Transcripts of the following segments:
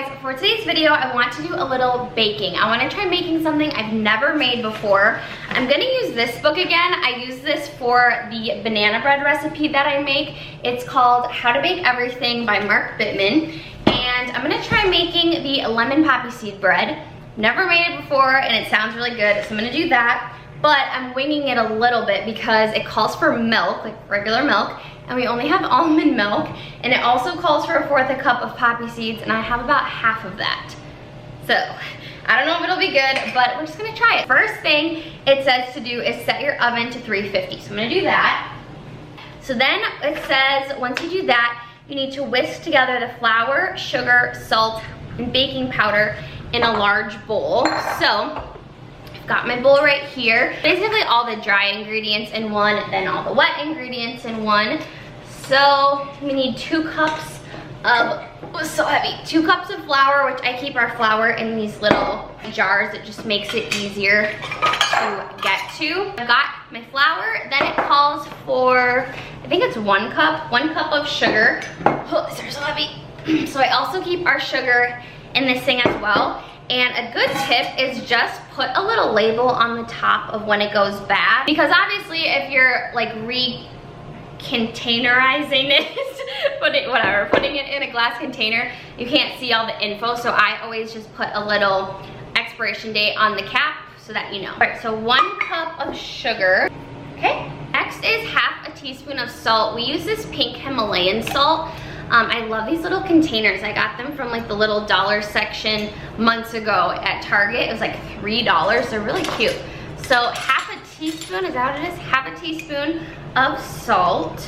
guys, for today's video, I want to do a little baking. I want to try making something I've never made before. I'm gonna use this book again. I use this for the banana bread recipe that I make. It's called How to Bake Everything by Mark Bittman. And I'm gonna try making the lemon poppy seed bread. Never made it before and it sounds really good, so I'm gonna do that. But I'm winging it a little bit because it calls for milk, like regular milk, and we only have almond milk, and it also calls for 1/4 cup of poppy seeds, and I have about half of that. So, I don't know if it'll be good, but we're just gonna try it. First thing it says to do is set your oven to 350, so I'm gonna do that. So then it says, once you do that, you need to whisk together the flour, sugar, salt, and baking powder in a large bowl. So, got my bowl right here. Basically all the dry ingredients in one, then all the wet ingredients in one. So we need 2 cups of, it was so heavy, 2 cups of flour, which I keep our flour in these little jars. It just makes it easier to get to. I've got my flour, then it calls for, I think it's 1 cup of sugar. Oh, these are so heavy. So I also keep our sugar in this thing as well. And a good tip is just put a little label on the top of when it goes bad. Because obviously if you're like containerizing it, putting it in a glass container, you can't see all the info. So I always just put a little expiration date on the cap so that you know. All right, so 1 cup of sugar. Okay, next is 1/2 teaspoon of salt. We use this pink Himalayan salt. I love these little containers. I got them from like the little dollar section months ago at Target. It was like $3. They're really cute. So 1/2 teaspoon, is that what it is? 1/2 teaspoon of salt.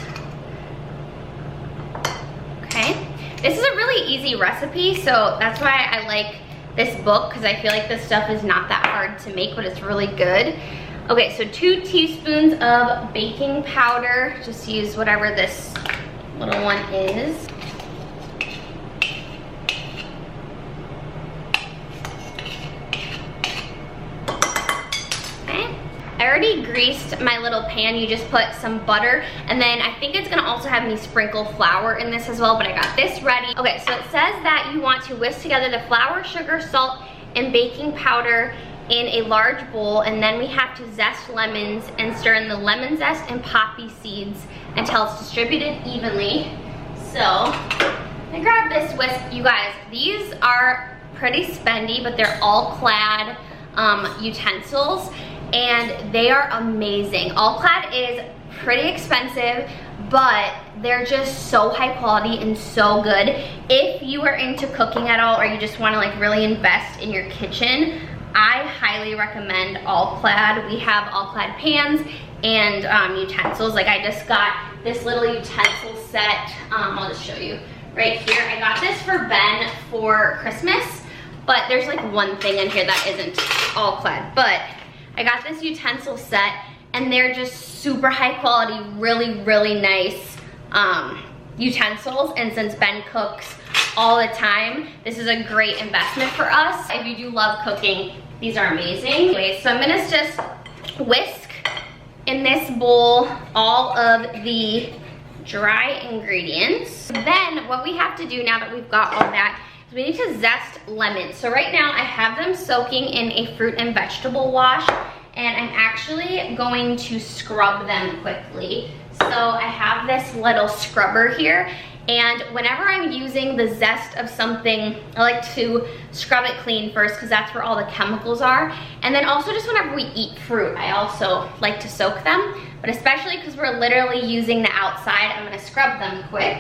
Okay. This is a really easy recipe, so that's why I like this book, because I feel like this stuff is not that hard to make, but it's really good. Okay, so 2 teaspoons of baking powder. Just use whatever this little one is. I already greased my little pan. You just put some butter, and then I think it's gonna also have me sprinkle flour in this as well, but I got this ready. Okay, so it says that you want to whisk together the flour, sugar, salt, and baking powder in a large bowl, and then we have to zest lemons and stir in the lemon zest and poppy seeds until it's distributed evenly. So, I grabbed this whisk. You guys, these are pretty spendy, but they're all Clad utensils, and they are amazing. All Clad is pretty expensive, but they're just so high quality and so good. If you are into cooking at all, or you just wanna like really invest in your kitchen, I highly recommend All Clad. We have All Clad pans and utensils. Like I just got this little utensil set. I'll just show you right here. I got this for Ben for Christmas, but there's like one thing in here that isn't All Clad. But I got this utensil set, and they're just super high quality, really, really nice utensils. And since Ben cooks all the time, this is a great investment for us. If you do love cooking, these are amazing. Anyways, so I'm gonna just whisk in this bowl all of the dry ingredients. Then what we have to do now that we've got all that is we need to zest lemons. So right now I have them soaking in a fruit and vegetable wash, and I'm actually going to scrub them quickly. So I have this little scrubber here, and whenever I'm using the zest of something, I like to scrub it clean first because that's where all the chemicals are. And then also just whenever we eat fruit, I also like to soak them. But especially because we're literally using the outside, I'm gonna scrub them quick.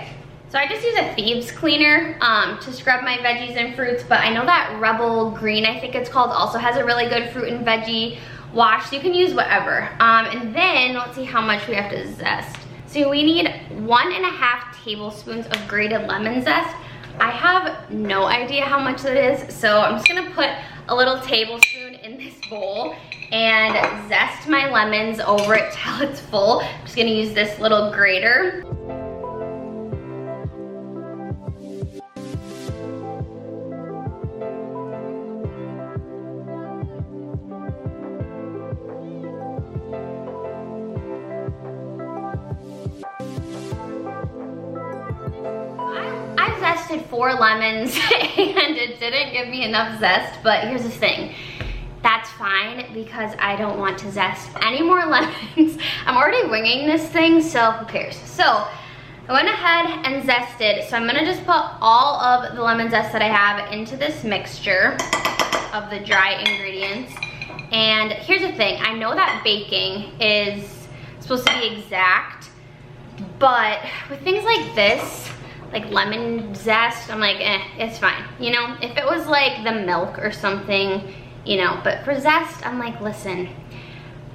So I just use a thieves cleaner to scrub my veggies and fruits, but I know that Rebel Green, I think it's called, also has a really good fruit and veggie wash, so you can use whatever. And then, let's see how much we have to zest. So we need 1.5 tablespoons of grated lemon zest. I have no idea how much that is, so I'm just gonna put a little tablespoon in this bowl and zest my lemons over it till it's full. I'm just gonna use this little grater. I've zested 4 lemons and a didn't give me enough zest, but here's the thing. That's fine because I don't want to zest any more lemons. I'm already winging this thing, so who cares? So I went ahead and zested. So I'm gonna just put all of the lemon zest that I have into this mixture of the dry ingredients. And here's the thing, I know that baking is supposed to be exact, but with things like this, like lemon zest, I'm like, it's fine. You know, if it was like the milk or something, you know, but for zest, I'm like, listen,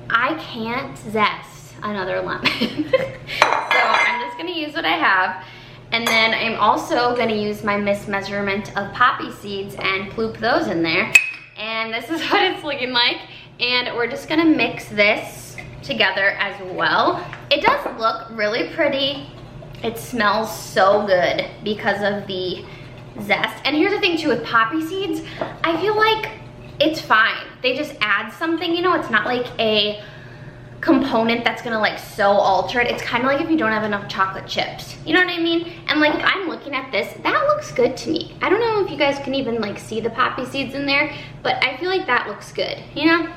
I can't zest another lemon. So I'm just gonna use what I have. And then I'm also gonna use my mismeasurement of poppy seeds and ploop those in there. And this is what it's looking like. And we're just gonna mix this together as well. It does look really pretty. It smells so good because of the zest. And here's the thing too with poppy seeds, I feel like it's fine. They just add something, you know, it's not like a component that's gonna like so alter it. It's kind of like if you don't have enough chocolate chips. You know what I mean? And like if I'm looking at this, that looks good to me. I don't know if you guys can even like see the poppy seeds in there, but I feel like that looks good, you know?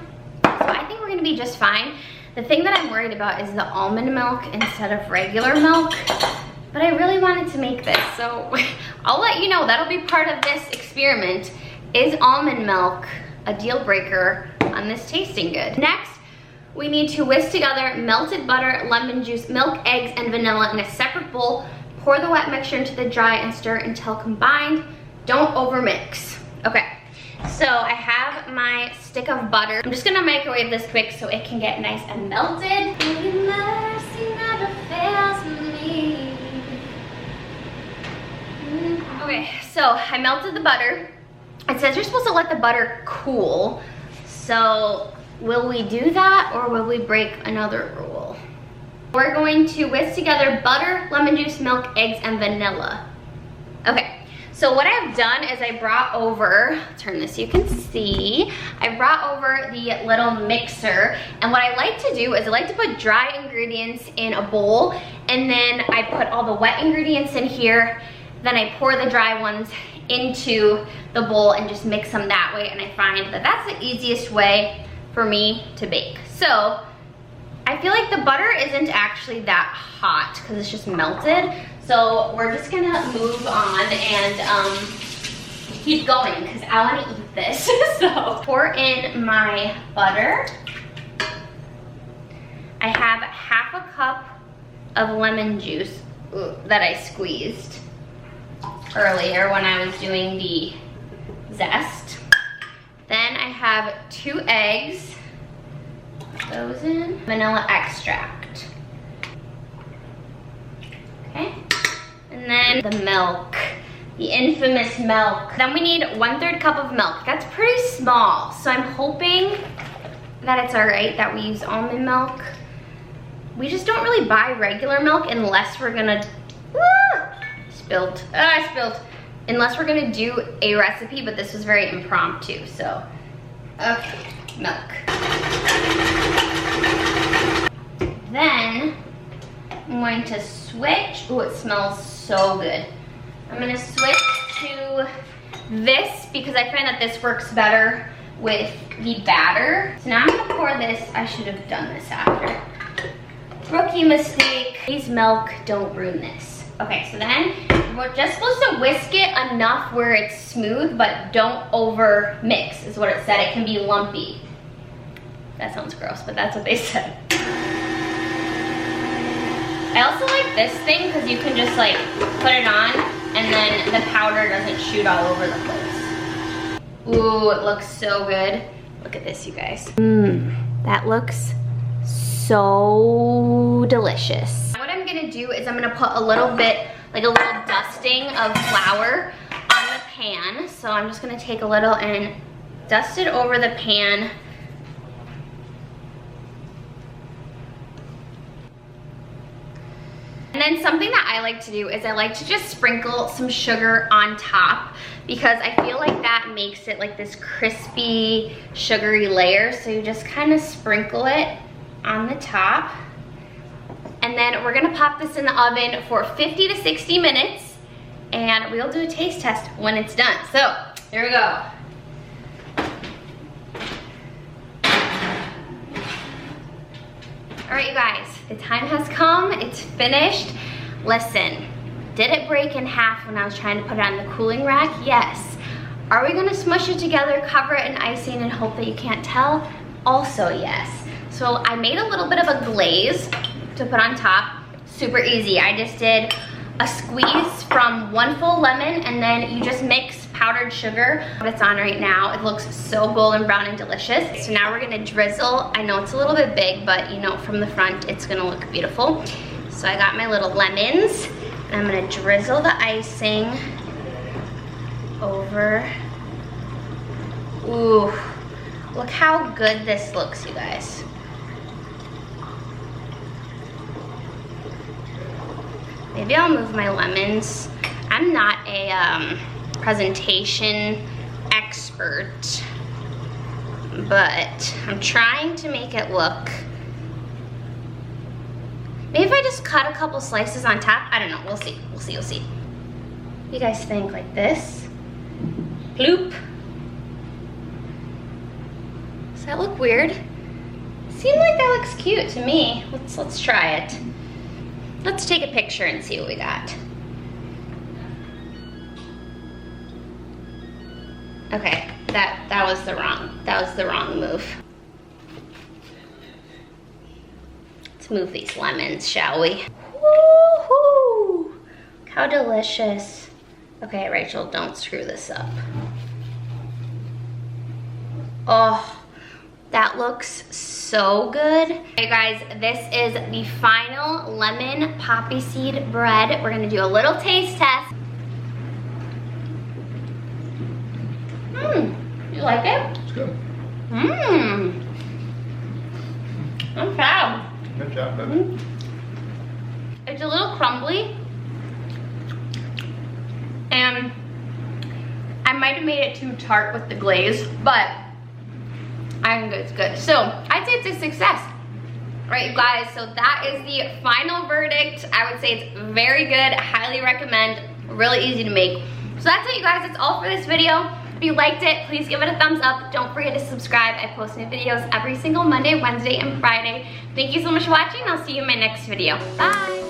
So I think we're gonna be just fine. The thing that I'm worried about is the almond milk instead of regular milk. But I really wanted to make this, so I'll let you know. That'll be part of this experiment. Is almond milk a deal breaker on this tasting good? Next, we need to whisk together melted butter, lemon juice, milk, eggs, and vanilla in a separate bowl. Pour the wet mixture into the dry and stir until combined. Don't overmix. Okay, so I have my stick of butter. I'm just gonna microwave this quick so it can get nice and melted. Okay, so I melted the butter. It says you're supposed to let the butter cool. So will we do that or will we break another rule? We're going to whisk together butter, lemon juice, milk, eggs, and vanilla. Okay, so what I've done is I brought over, turn this so you can see, I brought over the little mixer, and what I like to do is I like to put dry ingredients in a bowl, and then I put all the wet ingredients in here, then I pour the dry ones into the bowl and just mix them that way, and I find that that's the easiest way for me to bake. So I feel like the butter isn't actually that hot because it's just melted. So we're just gonna move on and keep going because I want to eat this. So pour in my butter. I have half a cup of lemon juice that I squeezed earlier when I was doing the zest. Then I have 2 eggs. Put those in. Vanilla extract. Okay. And then the milk. The infamous milk. Then we need 1/3 cup of milk. That's pretty small. So I'm hoping that it's alright that we use almond milk. We just don't really buy regular milk unless we're gonna, I spilled. Unless we're gonna do a recipe, but this was very impromptu, so. Okay, milk. Then, I'm going to switch. Oh, it smells so good. I'm gonna switch to this because I find that this works better with the batter. So now I'm gonna pour this. I should have done this after. Rookie mistake. Please, milk, don't ruin this. Okay, so then we're just supposed to whisk it enough where it's smooth, but don't over mix is what it said. It can be lumpy. That sounds gross, but that's what they said. I also like this thing because you can just like put it on and then the powder doesn't shoot all over the place. Ooh, it looks so good. Look at this, you guys. That looks so delicious. What I'm gonna do is I'm gonna put a little bit, like a little dusting of flour on the pan. So I'm just gonna take a little and dust it over the pan. And then something that I like to do is I like to just sprinkle some sugar on top because I feel like that makes it like this crispy, sugary layer. So you just kind of sprinkle it on the top. And then we're gonna pop this in the oven for 50 to 60 minutes and we'll do a taste test when it's done. So Here we go. All right, you guys, the time has come. It's finished. Listen, did it break in half when I was trying to put it on the cooling rack? Yes. Are we gonna smush it together, cover it in icing, and hope that you can't tell? Also, yes. So I made a little bit of a glaze to put on top. Super easy. I just did a squeeze from 1 full lemon, and then you just mix powdered sugar. It's on right now. It looks so golden brown and delicious. So now we're gonna drizzle. I know it's a little bit big, but you know, from the front, it's gonna look beautiful. So I got my little lemons, and I'm gonna drizzle the icing over. Ooh, look how good this looks, you guys. Maybe I'll move my lemons. I'm not a presentation expert, but I'm trying to make it look. Maybe if I just cut a couple slices on top, I don't know, we'll see, we'll see, we'll see. What do you guys think, like this? Bloop. Does that look weird? Seemed like that looks cute to me. Let's try it. Let's take a picture and see what we got. Okay, that was the wrong move. Let's move these lemons, shall we? Woohoo! How delicious. Okay, Rachel, don't screw this up. Oh, that looks so good. Okay guys, this is the final lemon poppy seed bread. We're gonna do a little taste test. You like it? It's good. I'm proud. Good job, baby. It's a little crumbly. And I might have made it too tart with the glaze, but I think it's good. So I'd say it's a success. All right, you guys, so that is the final verdict. I would say it's very good. I highly recommend. Really easy to make. So that's it, you guys. That's all for this video. If you liked it, please give it a thumbs up. Don't forget to subscribe. I post new videos every single Monday, Wednesday, and Friday. Thank you so much for watching. I'll see you in my next video. Bye.